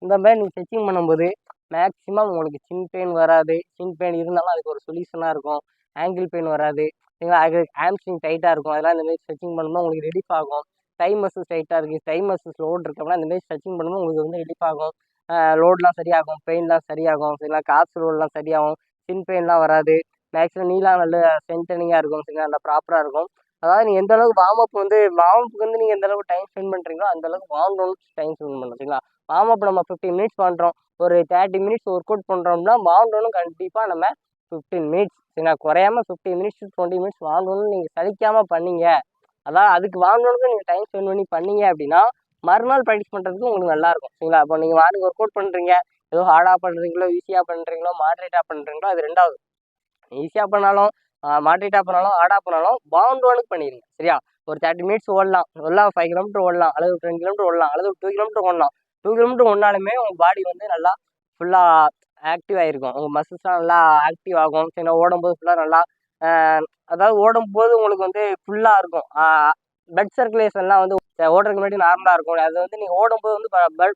இந்த மாதிரி நீங்கள் ஸ்ட்ரெச்சிங் பண்ணும்போது மேக்ஸிமம் உங்களுக்கு சின் பெயின் வராது. சின் பெயின் இருந்தாலும் அதுக்கு ஒரு சொல்யூஷனாக இருக்கும். ஆங்கிள் பெயின் வராது சரிங்களா. அது ஹாம்ஸ்ட்ரிங் டைட்டாக இருக்கும், அதெல்லாம் இந்த மாதிரி ஸ்ட்ரெச்சிங் பண்ணும்போது உங்களுக்கு ரிலீஃப் ஆகும். டை மசில்ஸ் டைட்டாக இருக்குது, டை மசில்ஸ் லோட் இருக்கு அப்படின்னா இந்த மாதிரி ஸ்ட்ரெச்சிங் பண்ணும்போது உங்களுக்கு வந்து ரிலீஃப் ஆகும். லோட்லாம் சரியாகும், பெயின்லாம் சரியாகும் சரிங்களா. காப்ஸ் லோட்லாம் சரியாகும், சின் பெயின்லாம் வராது. மேக்ஸிமம் நீலாம் நல்ல ஸ்ட்ரென்த்தனிங்காக இருக்கும் சரிங்களா, நல்லா ப்ராப்பராக இருக்கும். அதாவது நீங்கள் எந்த அளவுக்கு வார்ம் அப்புக்கு வந்து நீங்கள் எந்த அளவுக்கு டைம் ஸ்பெண்ட் பண்ணுறீங்களோ அந்த அளவுக்கு வார்ம் டவுன் டைம் ஸ்பெண்ட் பண்ணணும் சரிங்களா. வார்ம் அப் நம்ம 15 மினிட்ஸ் பண்ணுறோம், ஒரு 30 மினிட்ஸ் ஒர்க் அவுட் பண்ணுறோம்னா வார்ம் டவுனும் கண்டிப்பாக நம்ம 15 மினிட்ஸ் சரிங்களா, குறையாம 15 மினிட்ஸ் 20 மினிட்ஸ் வார்ம் டவுன் நீங்கள் சலிக்காமல் பண்ணீங்க. அதாவது அதுக்கு வார்ம் டவுனுக்கு நீங்கள் டைம் ஸ்பெண்ட் பண்ணி பண்ணீங்க அப்படின்னா மறுநாள் ப்ராக்டிஸ் பண்ணுறதுக்கு உங்களுக்கு நல்லாயிருக்கும் சரிங்களா. அப்போ நீங்கள் மார்னிங் ஒர்க் அவுட் பண்ணுறீங்க, ஏதோ ஹார்டாக பண்ணுறீங்களோ ஈஸியாக பண்ணுறீங்களோ மாட்ரேட்டாக பண்ணுறீங்களோ அது ரெண்டாவது. ஈஸியாக பண்ணாலும் மாட்ரேட்டாக பண்ணாலும் ஹார்டாக பண்ணாலும் வார்ம் டவுனுக்கு பண்ணிடுங்க சரியா. ஒரு 30 மினிட்ஸ் ஓடலாம், 5 கிலோமீட்டர் ஓடலாம், அல்லது 10 கிலோமீட்டர் ஓடலாம், அல்லது 2 கிலோமீட்டர் ஓடலாம். 2 கிலோமீட்டர் ஓடினாலுமே உங்கள் பாடி வந்து நல்லா ஃபுல்லாக ஆக்டிவ் ஆகிருக்கும், உங்கள் மசில்ஸ்லாம் நல்லா ஆக்டிவ் ஆகும் சரிங்களா. ஓடும்போது ஃபுல்லாக நல்லா அதாவது ஓடும்போது உங்களுக்கு வந்து ஃபுல்லாக இருக்கும். பிளட் சர்க்குலேஷன்லாம் வந்து ஓடுறதுக்கு முன்னாடி நார்மலாக இருக்கும். அது வந்து நீங்கள் ஓடும்போது வந்து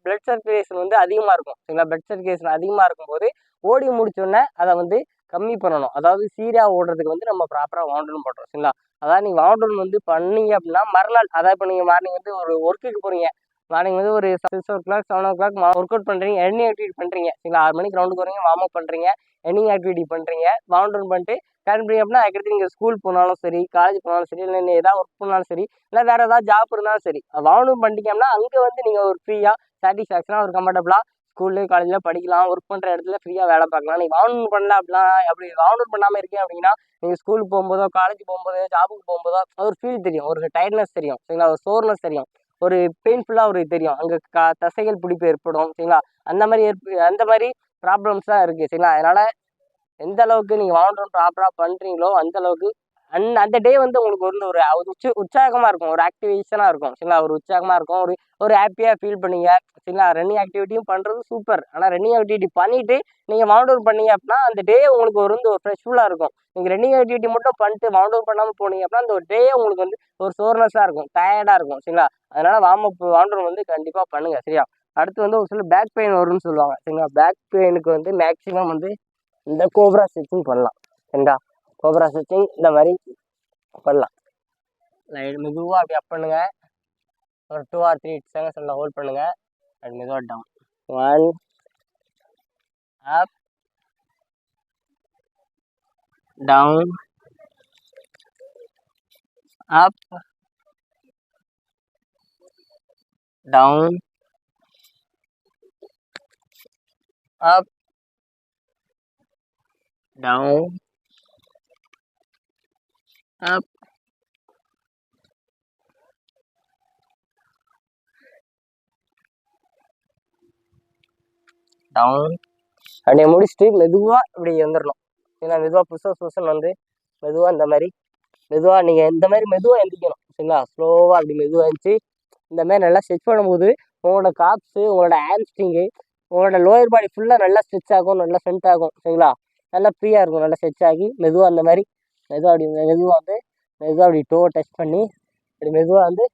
பிளட் சர்க்குலேஷன் வந்து அதிகமாக இருக்கும் சரிங்களா. பிளட் சர்க்குலேஷன் அதிகமாக இருக்கும்போது ஓடி முடிச்சோடனே அதை வந்து கம்மி பண்ணணும். அதாவது சீராக ஓடுறதுக்கு வந்து நம்ம ப்ராப்பராக வாண்டர்ன் பண்ணுறோம் சரிங்களா. அதாவது நீங்கள் வாண்டர்ன் வந்து பண்ணீங்க அப்படின்னா மறுநாள், அதாவது இப்போ நீங்கள் மார்னிங் வந்து ஒரு ஒர்க்குக்கு போகிறீங்க, மார்னிங் வந்து ஒரு 6 o'clock 7 o'clock ஒர்க் அவுட் பண்ணுறீங்க, ரன்னிங் ஆக்டிவிட்டி பண்ணுறீங்க சரிங்களா. 6 மணிக்கு ரவுண்டுக்கு வரீங்க, வார்ம் அப் பண்ணுறீங்க, ரன்னிங் ஆக்டிவிட்டி பண்ணுறீங்க, வாண்டர்ன் பண்ணிட்டு கிளம்புறீங்க அப்படின்னா அதுக்கடுத்து நீங்கள் ஸ்கூல் போனாலும் சரி, காலேஜ் போனாலும் சரி, இல்லை ஏதாவது ஒர்க் பண்ணாலும் சரி, இல்லை வேறு ஏதாவது ஜாப் இருந்தாலும் சரி, வாண்டர்ன் பண்ணிட்டீங்கன்னா அங்கே வந்து நீங்கள் ஒரு ஃப்ரீயாக சாட்டிஸ்ஃபேக்ஷனாக ஒரு கம்ஃபர்டபுளாக ஸ்கூல்லேயே காலேஜில் படிக்கலாம், ஒர்க் பண்ணுற இடத்துல ஃப்ரீயாக வேலை பார்க்கலாம். நீங்கள் வாண்டர்ன் பண்ணல அப்படின்னா, அப்படி வாண்டர்ன் பண்ணாமல் இருக்கீங்க அப்படின்னா நீங்கள் ஸ்கூலுக்கு போகும்போதோ, காலேஜ் போகும்போதோ, ஜாபுக்கு போகும்போதோ ஒரு ஃபீல் தெரியும், ஒரு டயர்ட்னஸ் தெரியும் சரிங்களா, ஒரு சோர்னஸ் தெரியும், ஒரு பெயின்ஃபுல்லாக ஒரு தெரியும், அங்கே தசைகள் பிடிப்பு ஏற்படும் சரிங்களா. அந்த மாதிரி ப்ராப்ளம்ஸ் தான் இருக்குது சரிங்களா. அதனால் எந்த அளவுக்கு நீங்கள் வாண்டர்ன் ப்ராப்பராக பண்ணுறீங்களோ அந்த அளவுக்கு அந்த டே வந்து உங்களுக்கு வந்து ஒரு உற்சாகமாக இருக்கும், ஒரு ஆக்டிவேஷனாக இருக்கும் சரிங்களா. ஒரு உற்சாகமாக இருக்கும், ஒரு ஹாப்பியாக ஃபீல் பண்ணீங்க சரிங்களா. ரன்னிங் ஆக்டிவிட்டியும் பண்ணுறது சூப்பர். ஆனால் ரன்னிங் ஆக்டிவிட்டி பண்ணிவிட்டு நீங்கள் வாண்டர்ன் பண்ணீங்க அப்படின்னா அந்த டே உங்களுக்கு ஒரு ஃப்ரெஷ்ஃபுல்லாக இருக்கும். நீங்கள் ரன்னிங் ஆக்டிவிட்டி மட்டும் பண்ணிட்டு வாண்டர்ன் பண்ணாமல் போனீங்க அப்படின்னா அந்த ஒரு டே உங்களுக்கு வந்து ஒரு சோர்னஸாக இருக்கும், டயர்டாக இருக்கும் சரிங்களா. அதனால் வாண்டர்ன் வந்து கண்டிப்பாக பண்ணுங்கள் சரியா. அடுத்து வந்து ஒரு சில பேக் பெயின் வரும்னு சொல்லுவாங்க சரிங்களா. பேக் பெயினுக்கு வந்து மேக்ஸிமம் வந்து இந்த கோப்ரா ஸ்ட்ரெச்சிங் பண்ணலாம் சரிங்களா. கோப்ரா ஸ்ட்ரெச்சிங் இந்த மாதிரி பண்ணலாம். மெதுவாக அப்படி அப் பண்ணுங்க, ஒரு 2 or 3 செகண்ட்ஸ் ஹோல்ட் பண்ணுங்க, அது மெதுவாக down, 1 up down up down up down up down. அப்படியே முடிச்சுட்டு மெதுவாக இப்படி வந்துடணும் சரிங்களா. மெதுவாக புதுசாக வந்து மெதுவாக இந்த மாதிரி மெதுவாக நீங்கள் இந்த மாதிரி மெதுவாக எந்திக்கணும் சரிங்களா. ஸ்லோவாக அப்படி மெதுவாக இருந்துச்சு இந்த மாதிரி நல்லா ஸ்ட்ரெச் பண்ணும்போது உங்களோட காப்ஸு, உங்களோட ஹாம்ஸ்ட்ரிங்கு, உங்களோட லோயர் பாடி ஃபுல்லாக நல்லா ஸ்ட்ரெச் ஆகும், நல்லா ஸ்ட்ரென்த் ஆகும் சரிங்களா. நல்லா ஃப்ரீயாக இருக்கும், நல்லா ஸ்ட்ரெச் ஆகி மெதுவாக அந்த மாதிரி மெதுவாக அப்படி டோவை டச் பண்ணி அப்படி மெதுவாக வந்து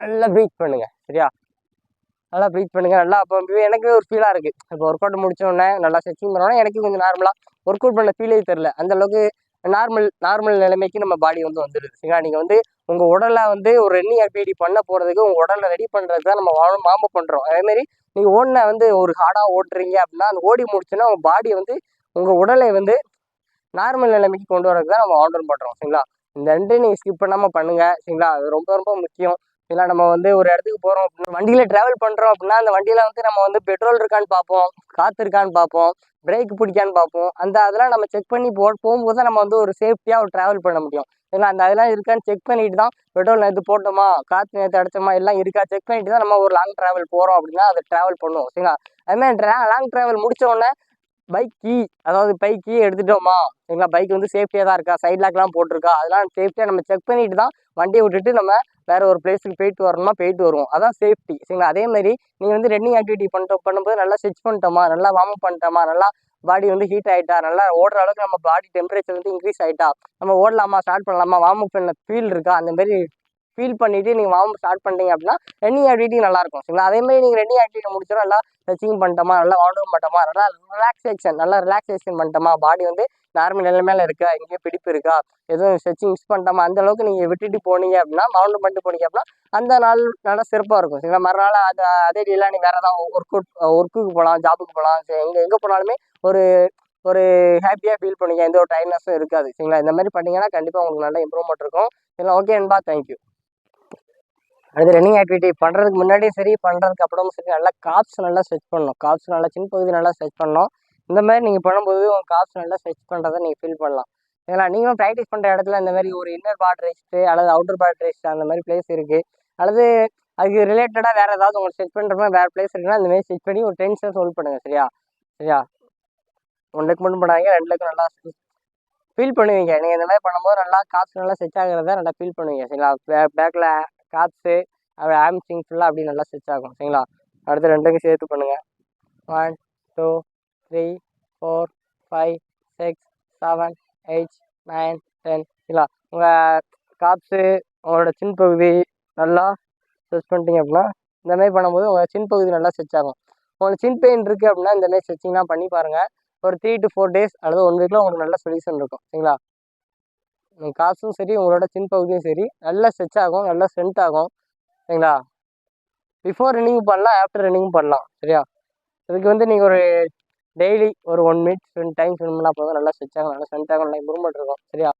நல்லா ப்ரீத் பண்ணுங்கள் சரியா. நல்லா ப்ரீத் பண்ணுங்கள் நல்லா. அப்போ எனக்கு ஒரு ஃபீலாக இருக்குது, இப்போ ஒர்க் அவுட் முடிச்சோடனே நல்லா ஸ்ட்ரெச்சிங் பண்ணோன்னா எனக்கு கொஞ்சம் நார்மலாக ஒர்க் அவுட் பண்ண ஃபீலே தெரில, அந்தளவுக்கு நார்மல் நிலைமைக்கு நம்ம பாடி வந்து வந்துடுது சரிங்களா. நீங்கள் வந்து உங்கள் உடலை வந்து ஒரு ரன்னிங் ஆக்டிவிட்டி பண்ண போகிறதுக்கு உங்கள் உடலை ரெடி பண்ணுறது தான் நம்ம வார்ம் அப் பண்ணுறோம். அதேமாரி நீங்கள் ஓடின வந்து ஒரு ஹார்டாக ஓட்டுறீங்க அப்படின்னா அந்த ஓடி முடிச்சுன்னா உங்கள் பாடியை வந்து உங்கள் உடலை வந்து நார்மல் நிலைமைக்கு கொண்டு வரதுக்கு தான் நம்ம வார்ம் பண்ணுறோம் சரிங்களா. இந்த ரெண்டையும் நீங்கள் ஸ்கிப் பண்ணாமல் பண்ணுங்கள் சரிங்களா. அது ரொம்ப ரொம்ப முக்கியம். இல்லை நம்ம வந்து ஒரு இடத்துக்கு போகிறோம் அப்படின்னா, வண்டியில் ட்ராவல் பண்ணுறோம் அப்படின்னா அந்த வண்டியில் வந்து நம்ம வந்து பெட்ரோல் இருக்கான்னு பார்ப்போம், காற்று இருக்கான்னு பார்ப்போம், பிரேக் பிடிக்கான்னு பார்ப்போம். அதெல்லாம் நம்ம செக் பண்ணி போகும்போது தான் நம்ம வந்து ஒரு சேஃப்டியாக ஒரு ட்ராவல் பண்ண முடியும் சரிங்களா. அதெல்லாம் இருக்கான்னு செக் பண்ணிட்டு தான் பெட்ரோல் நேற்று போட்டோமா, காற்று நேற்று அடிச்சோமா எல்லாம் இருக்கா செக் பண்ணிட்டு தான் நம்ம ஒரு லாங் ட்ராவல் போகிறோம் அப்படின்னா அதை ட்ராவல் பண்ணுவோம் சரிங்களா. அதுமாதிரி லாங் ட்ராவல் முடிச்ச உடனே பைக் கீ எடுத்துட்டோமா சரிங்களா. பைக் வந்து சேஃப்டியாக தான் இருக்கா, சைட் லாக்லாம் போட்டிருக்கா, அதெல்லாம் சேஃப்டியாக நம்ம செக் பண்ணிட்டு தான் வண்டியை விட்டுட்டு நம்ம வேறு ஒரு பிளேஸுக்கு போயிட்டு வருவோம். அதான் சேஃப்டி சரிங்களா. அதேமாதிரி நீங்கள் வந்து ரன்னிங் ஆக்டிவிட்டி பண்ணும்போது நல்லா ஸ்ட்ரெச் பண்ணிட்டோமா, நல்லா வார்ம் அப் பண்ணிட்டோமா, நல்லா பாடி வந்து ஹீட் ஆகிட்டா, நல்லா ஓடுற அளவுக்கு நம்ம பாடி டெம்பரேச்சர் வந்து இன்க்ரீஸ் ஆகிட்டா, நம்ம ஓடலாமா, ஸ்டார்ட் பண்ணலாமா, வார்ம் அப் பண்ண ஃபீல் இருக்கா, அந்தமாரி ஃபீல் பண்ணிவிட்டு நீங்கள் வார்ம் அப் ஸ்டார்ட் பண்ணிட்டீங்க அப்படின்னா ரன்னிங் ஆக்டிவிட்டி நல்லாயிருக்கும் சரிங்களா. அதேமாதிரி நீங்கள் ரன்னிங் ஆக்டிவிட்டி முடிச்சோன்னா நல்லா ஸ்ட்ரெச்சிங் பண்ணிட்டோமா, நல்லா வார்ம் பண்ணிட்டோமா, நல்லா ரிலாக்ஸேஷன் பண்ணிட்டோமா, பாடி வந்து நார்மல் நிலைமையில இருக்கா, எங்கேயும் பிடிப்பு இருக்கா, எதுவும் ஸ்ட்ரெச்சிங் மிஸ் பண்ணிட்டோமா, அந்தளவுக்கு நீங்கள் விட்டுட்டு போனீங்க அப்படின்னா, வார்ம் பண்ணிட்டு போனீங்க அப்படின்னா அந்த நாள் நல்லா சிறப்பாக இருக்கும் சரிங்களா. மறுநாள் அதே டேலாம் நீங்கள் வேறு ஏதாவது ஒர்க்குக்கு போகலாம், ஜாபுக்கு போகலாம், எங்கே போனாலுமே ஒரு ஒரு ஹாப்பியாக ஃபீல் பண்ணுவீங்க, எந்த ஒரு டயர்ட்னஸும் இருக்காது சரிங்களா. இந்த மாதிரி பண்ணிங்கன்னா கண்டிப்பாக உங்களுக்கு நல்ல இம்ப்ரூவ்மெண்ட் இருக்கும் சரிங்களா. ஓகே அன்பா, தேங்க்யூ. அடுத்து ரன்னிங் ஆக்டிவிட்டி பண்ணுறதுக்கு முன்னாடியும் சரி, பண்ணுறதுக்கு அப்புறமும் சரி, நல்லா காப்ஸ் நல்லா ஸ்ட்ரெச் பண்ணணும், காப்ஸ் நல்லா சின்ன பகுதி நல்லா ஸ்ட்ரெச் பண்ணணும். இந்த மாதிரி நீங்கள் பண்ணும்போது உங்கள் காப்ஸ் நல்லா ஸ்ட்ரெச் பண்ணுறதை நீங்கள் ஃபீல் பண்ணலாம் சரிங்களா. நீங்களும் ப்ராக்டிஸ் பண்ணுற இடத்துல இந்த மாதிரி ஒரு இன்னர் பார்ட் ரெஸ்ட்டு அல்லது அவுட்டர் பார்ட் ரெஸ்ட் அந்த மாதிரி பிளேஸ் இருக்குது, அல்லது அதுக்கு ரிலேட்டடாக வேறு ஏதாவது உங்களுக்கு ஸ்ட்ரெச் பண்ணுற மாதிரி வேறு பிளேஸ் இருக்குன்னா அந்த மாதிரி ஸ்ட்ரெச் பண்ணி ஒரு 10 செகண்ட்ஸ் ஹோல்ட் பண்ணுங்கள் சரியா. 1 லெக் மட்டும் பண்ணாங்க, 2 லெக் நல்லா ஃபீல் பண்ணுவீங்க. நீங்கள் இந்த மாதிரி பண்ணும்போது நல்லா காப்ஸ் நல்லா ஸ்ட்ரெச் ஆகிறத நல்லா ஃபீல் பண்ணுவீங்க சரிங்களா. பேக்கில் காப்ஸு ஹாம்ஸ்ட்ரிங் ஃபுல்லாக அப்படி நல்லா ஸ்ட்ரெச் ஆகும் சரிங்களா. அடுத்து 2க்கும் சேர்த்து பண்ணுங்கள். 1 2 3 4 5 6 7 8 9 10 சரிங்களா. உங்கள் காப்ஸு உங்களோட சின் பகுதி நல்லா ஸ்ட்ரெச் பண்ணிட்டீங்க அப்படின்னா இந்த மாதிரி பண்ணும்போது உங்கள் சின் பகுதி நல்லா ஸ்ட்ரெச் ஆகும். உங்களுக்கு சின் பெயின் இருக்குது அப்படின்னா இந்த மாதிரி ஸ்ட்ரெச்சிங்லாம் பண்ணி பாருங்கள். ஒரு 3 to 4 days அல்லது 1 வீக்கில் உங்களுக்கு நல்ல சொல்யூஷன் இருக்கும். சரிங்களா? காசும் சரி, உங்களோட சின் பகுதியும் சரி நல்லா ஸ்ட்ரெச் ஆகும், நல்லா ஸ்ட்ரென்த் ஆகும். சரிங்களா? பிஃபோர் ரன்னிங் பண்ணலாம், ஆஃப்டர் ரன்னிங்கும் பண்ணலாம். சரியா? இதுக்கு நீங்கள் ஒரு டெய்லி ஒரு 1 minute டைம் ஸ்பெண்ட் பண்ணால் போதும். நல்லா ஸ்ட்ரெச் ஆகும், நல்லா ஸ்ட்ரென்த் ஆகும், நல்லா இம்ப்ரூவ்மெண்ட் இருக்கும். சரியா?